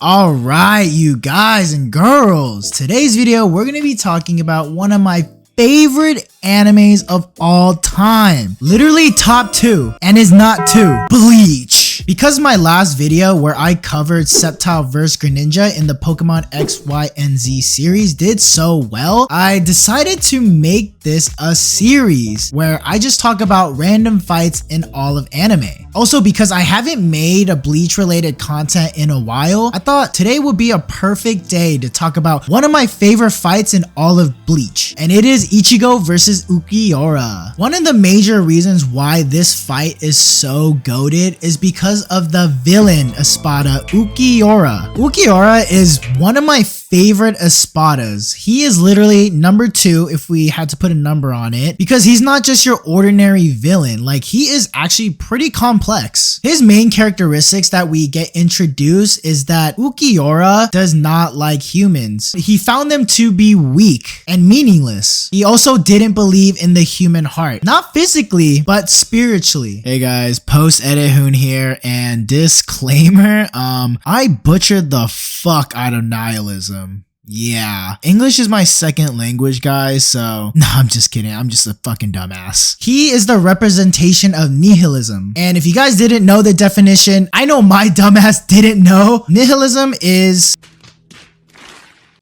Alright, you guys and girls, today's video we're going to be talking about one of my favorite animes of all time. Literally top 2, and is not 2, BLEACH. Because my last video where I covered Sceptile vs Greninja in the Pokemon X, Y, and Z series did so well, I decided to make this a series where I just talk about random fights in all of anime. Also, because I haven't made a BLEACH related content in a while, I thought today would be a perfect day to talk about one of my favorite fights in all of BLEACH, and it is Ichigo versus Ulquiorra. One of the major reasons why this fight is so goated is because of the villain Espada, Ulquiorra. Ulquiorra is one of my favorite Espadas. He is literally number 2 if we had to put a number on it, because he's not just your ordinary villain. Like, he is actually pretty complex. His main characteristics that we get introduced is that Ulquiorra does not like humans. He found them to be weak and meaningless. He also didn't believe in the human heart, not physically but spiritually. Hey guys, post edit Hoon here, and disclaimer, I butchered the fuck out of nihilism. Yeah, English is my second language, guys, so no, I'm just kidding. I'm just a fucking dumbass. He is the representation of nihilism. And if you guys didn't know the definition, I know my dumbass didn't know. Nihilism is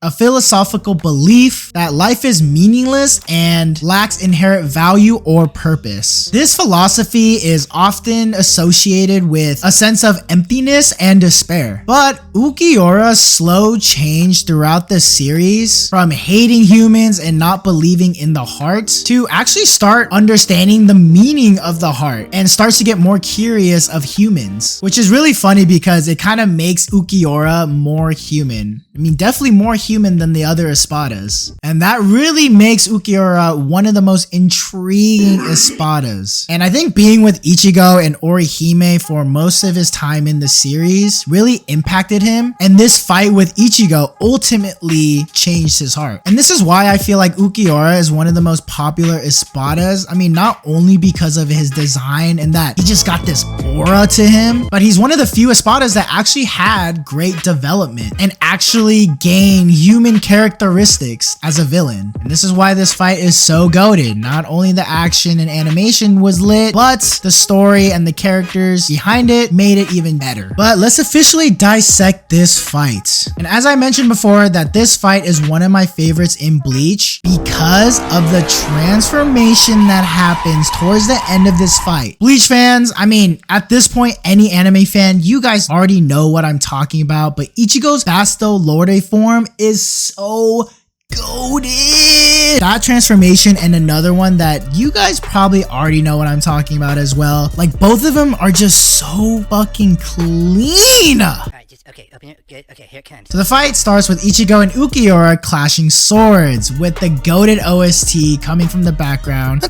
a philosophical belief that life is meaningless and lacks inherent value or purpose. This philosophy is often associated with a sense of emptiness and despair. But Ulquiorra's slow change throughout the series, from hating humans and not believing in the heart, to actually start understanding the meaning of the heart and starts to get more curious of humans, which is really funny because it kind of makes Ulquiorra more human. I mean, definitely more human than the other Espadas. And that really makes Ulquiorra one of the most intriguing Espadas. And I think being with Ichigo and Orihime for most of his time in the series really impacted him. And this fight with Ichigo ultimately changed his heart. And this is why I feel like Ulquiorra is one of the most popular Espadas. I mean, not only because of his design and that he just got this aura to him, but he's one of the few Espadas that actually had great development and actually gain human characteristics as a villain. And this is why this fight is so goated. Not only the action and animation was lit, but the story and the characters behind it made it even better. But let's officially dissect this fight. And as I mentioned before, that this fight is one of my favorites in BLEACH because of the transformation that happens towards the end of this fight. BLEACH fans, I mean, at this point, any anime fan, you guys already know what I'm talking about, but Ichigo's Basto Lorde form is so goated. That transformation and another one that you guys probably already know what I'm talking about as well. Like, both of them are just so fucking clean. Alright, just okay, open it. Good. Okay, here it comes. So the fight starts with Ichigo and Ulquiorra clashing swords, with the goated OST coming from the background.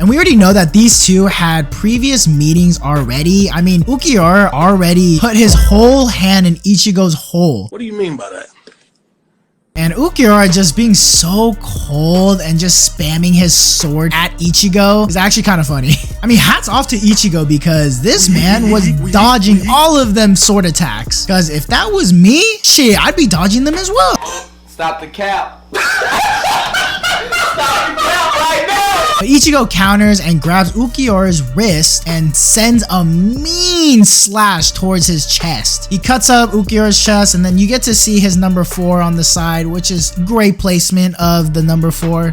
And we already know that these two had previous meetings already. I mean, Ulquiorra already put his whole hand in Ichigo's hole. What do you mean by that? And Ulquiorra just being so cold and just spamming his sword at Ichigo is actually kind of funny. I mean, hats off to Ichigo, because this man was dodging all of them sword attacks. Because if that was me, shit, I'd be dodging them as well. Stop the cap. Stop the cap right now. But Ichigo counters and grabs Ulquiorra's wrist and sends a mean slash towards his chest. He cuts up Ulquiorra's chest, and then you get to see his number 4 on the side, which is great placement of the number 4.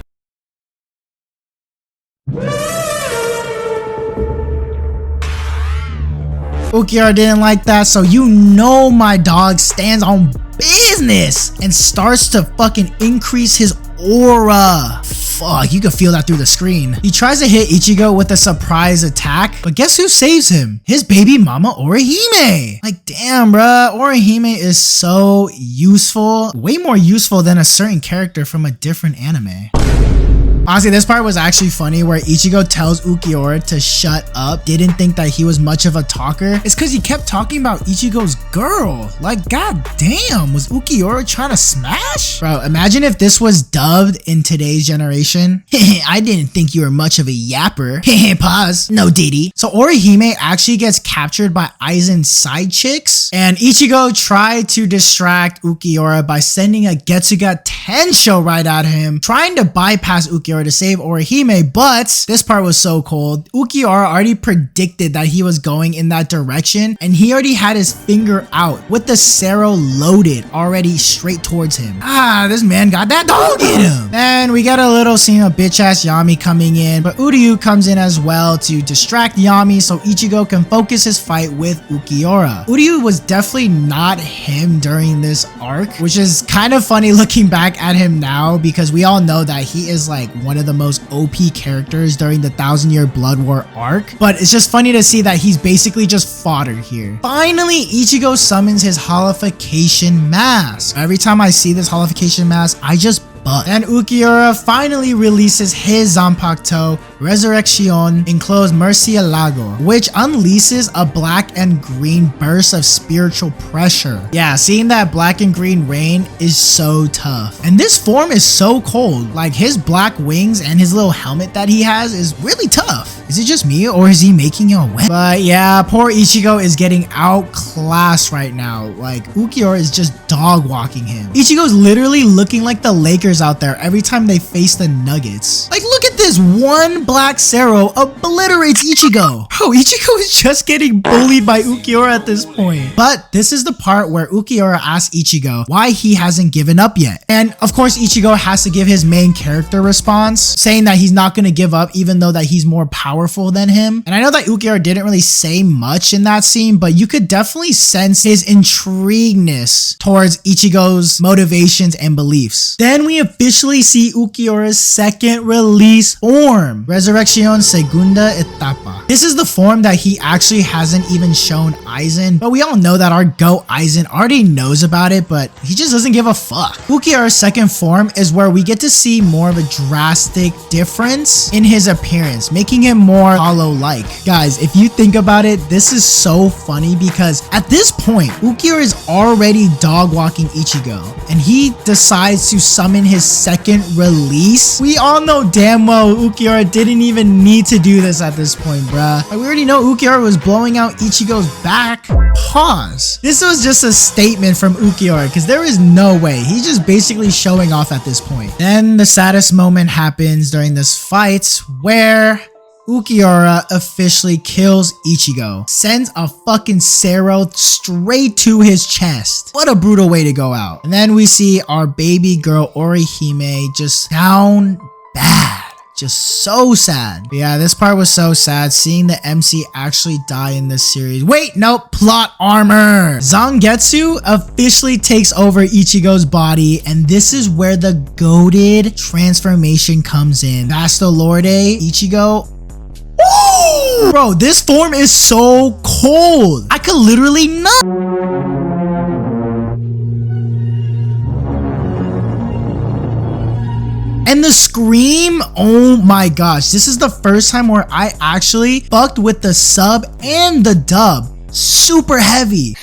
Ulquiorra didn't like that, so you know my dog stands on business and starts to fucking increase his aura. Fuck, you can feel that through the screen. He tries to hit Ichigo with a surprise attack, but guess who saves him? His baby mama Orihime. Like, damn, bruh. Orihime is so useful. Way more useful than a certain character from a different anime. Honestly, this part was actually funny where Ichigo tells Ulquiorra to shut up, didn't think that he was much of a talker. It's because he kept talking about Ichigo's girl. Like, god damn, was Ulquiorra trying to smash? Bro, imagine if this was dubbed in today's generation. I didn't think you were much of a yapper. Pause. No diddy. So Orihime actually gets captured by Aizen's side chicks, and Ichigo tried to distract Ulquiorra by sending a Getsuga Tensho right at him, trying to bypass Ulquiorra to save Orihime, but this part was so cold. Ulquiorra already predicted that he was going in that direction, and he already had his finger out with the Sero loaded already straight towards him. Ah, this man got that dog in him. And we get a little scene of bitch ass Yami coming in, but Uryu comes in as well to distract Yami so Ichigo can focus his fight with Ulquiorra. Uryu was definitely not him during this arc, which is kind of funny looking back at him now because we all know that he is like one of the most OP characters during the 1,000-Year Blood War arc, but it's just funny to see that he's basically just fodder here. Finally, Ichigo summons his holification mask. Every time I see this holification mask, I just butt. And Ulquiorra finally releases his Zanpakuto Resurrection enclosed Murcielago, which unleashes a black and green burst of spiritual pressure. Yeah, seeing that black and green rain is so tough. And this form is so cold. Like his black wings and his little helmet that he has is really tough. Is it just me or is he making y'all wet? But yeah, poor Ichigo is getting outclassed right now. Like Ulquiorra is just dog walking him. Ichigo's literally looking like the Lakers out there every time they face the Nuggets. Like look at this, one black Sero obliterates Ichigo. Bro, Ichigo is just getting bullied by Ulquiorra at this point. But this is the part where Ulquiorra asks Ichigo why he hasn't given up yet. And of course Ichigo has to give his main character response, saying that he's not going to give up even though that he's more powerful than him. And I know that Ulquiorra didn't really say much in that scene, but you could definitely sense his intrigueness towards Ichigo's motivations and beliefs. Then we officially see Ulquiorra's second release form, Resurrección Segunda Etapa. This is the form that he actually hasn't even shown Aizen, but we all know that our GOAT Aizen already knows about it, but he just doesn't give a fuck. Ulquiorra's second form is where we get to see more of a drastic difference in his appearance, making him more hollow-like. Guys, if you think about it, this is so funny because at this point, Ulquiorra is already dog-walking Ichigo, and he decides to summon his second release. We all know damn well Ulquiorra didn't even need to do this at this point, bruh. Like, we already know Ulquiorra was blowing out Ichigo's back. Pause. This was just a statement from Ulquiorra because there is no way. He's just basically showing off at this point. Then the saddest moment happens during this fight where Ulquiorra officially kills Ichigo, sends a fucking Sero straight to his chest. What a brutal way to go out. And then we see our baby girl Orihime just down bad. Just so sad. But yeah, this part was so sad, seeing the MC actually die in this series. Wait, nope, plot armor. Zangetsu officially takes over Ichigo's body, and this is where the goated transformation comes in. Bastolorde, Ichigo. Ooh! Bro, this form is so cold. I could literally not. And the scream, oh my gosh, this is the first time where I actually fucked with the sub and the dub. Super heavy.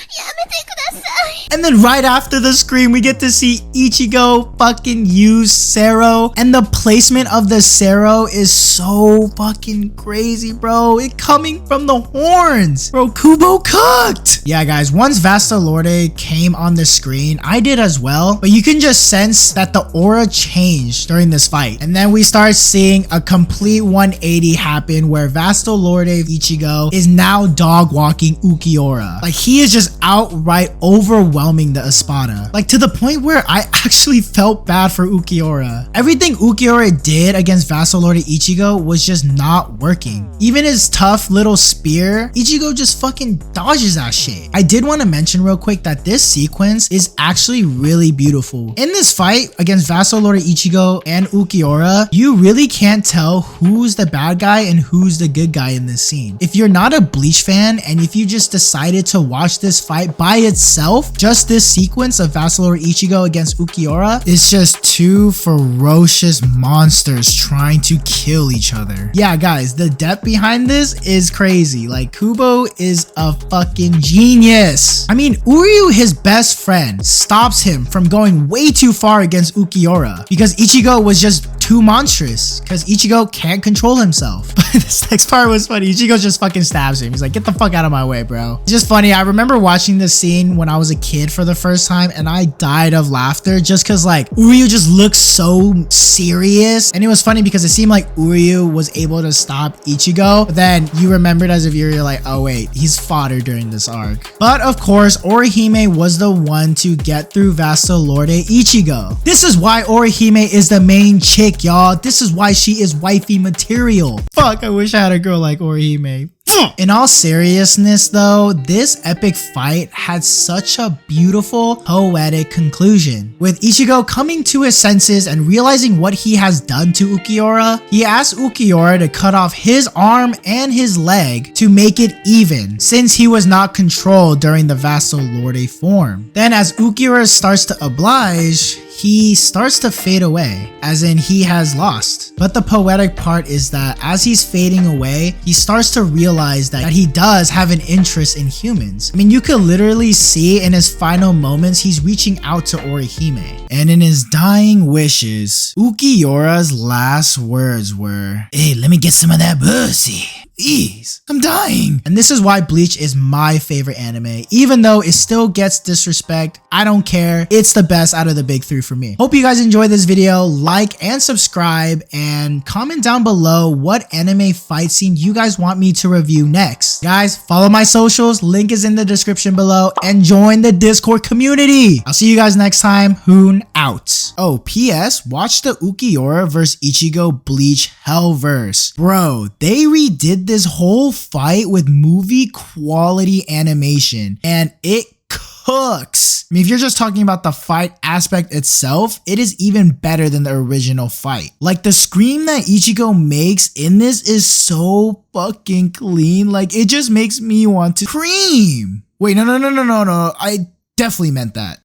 And then right after the scream, we get to see Ichigo fucking use Sero. And the placement of the Sero is so fucking crazy, bro. It coming from the horns. Bro, Kubo cooked. Yeah, guys, once Bastolorde came on the screen, I did as well. But you can just sense that the aura changed during this fight. And then we start seeing a complete 180 happen where Bastolorde Ichigo is now dog walking Ulquiorra. Like, he is just outright overwhelming the Espada. Like, to the point where I actually felt bad for Ulquiorra. Everything Ulquiorra did against Bastolorde Ichigo was just not working. Even his tough little spear, Ichigo just fucking dodges that shit. I did want to mention real quick that this sequence is actually really beautiful. In this fight against Bastolorde Ichigo and Ulquiorra, you really can't tell who's the bad guy and who's the good guy in this scene. If you're not a Bleach fan and if you just decided to watch this fight by itself, just this sequence of Vassal Lord Ichigo against Ulquiorra, is just two ferocious monsters trying to kill each other. Yeah, guys, the depth behind this is crazy. Like, Kubo is a fucking genius. I mean, Uryu, his best friend, stops him from going way too far against Ulquiorra because Ichigo was just too monstrous, because Ichigo can't control himself. But this next part was funny. Ichigo just fucking stabs him. He's like, get the fuck out of my way, bro. It's just funny. I remember watching this scene when I was a kid for the first time, and I died of laughter just because, like, Uryu just looks so serious. And it was funny because it seemed like Uryu was able to stop Ichigo, but then you remembered as a viewer, you're like, oh wait, he's fodder during this arc. But of course, Orihime was the one to get through Vassal Lord Ichigo. This is why Orihime is the main chick, y'all. This is why she is wifey material. Fuck, I wish I had a girl like Orihime. In all seriousness though, this epic fight had such a beautiful, poetic conclusion. With Ichigo coming to his senses and realizing what he has done to Ulquiorra, he asked Ulquiorra to cut off his arm and his leg to make it even, since he was not controlled during the Vassal Lorde form. Then as Ulquiorra starts to oblige, he starts to fade away, as in he has lost. But the poetic part is that as he's fading away, he starts to realize that he does have an interest in humans. I mean, you could literally see in his final moments, he's reaching out to Orihime. And in his dying wishes, Ulquiorra's last words were, "Hey, let me get some of that pussy. Please, I'm dying." And this is why Bleach is my favorite anime. Even though it still gets disrespect, I don't care. It's the best out of the big three for me. Hope you guys enjoyed this video. Like and subscribe and comment down below what anime fight scene you guys want me to review next. Guys, follow my socials. Link is in the description below and join the Discord community. I'll see you guys next time. Hoon out. Oh, PS, watch the Ulquiorra vs Ichigo Bleach Hellverse. Bro, they redid this whole fight with movie quality animation and it cooks. I mean, if you're just talking about the fight aspect itself, it is even better than the original fight. Like, the scream that Ichigo makes in this is so fucking clean. Like, it just makes me want to scream. Wait, no. I definitely meant that.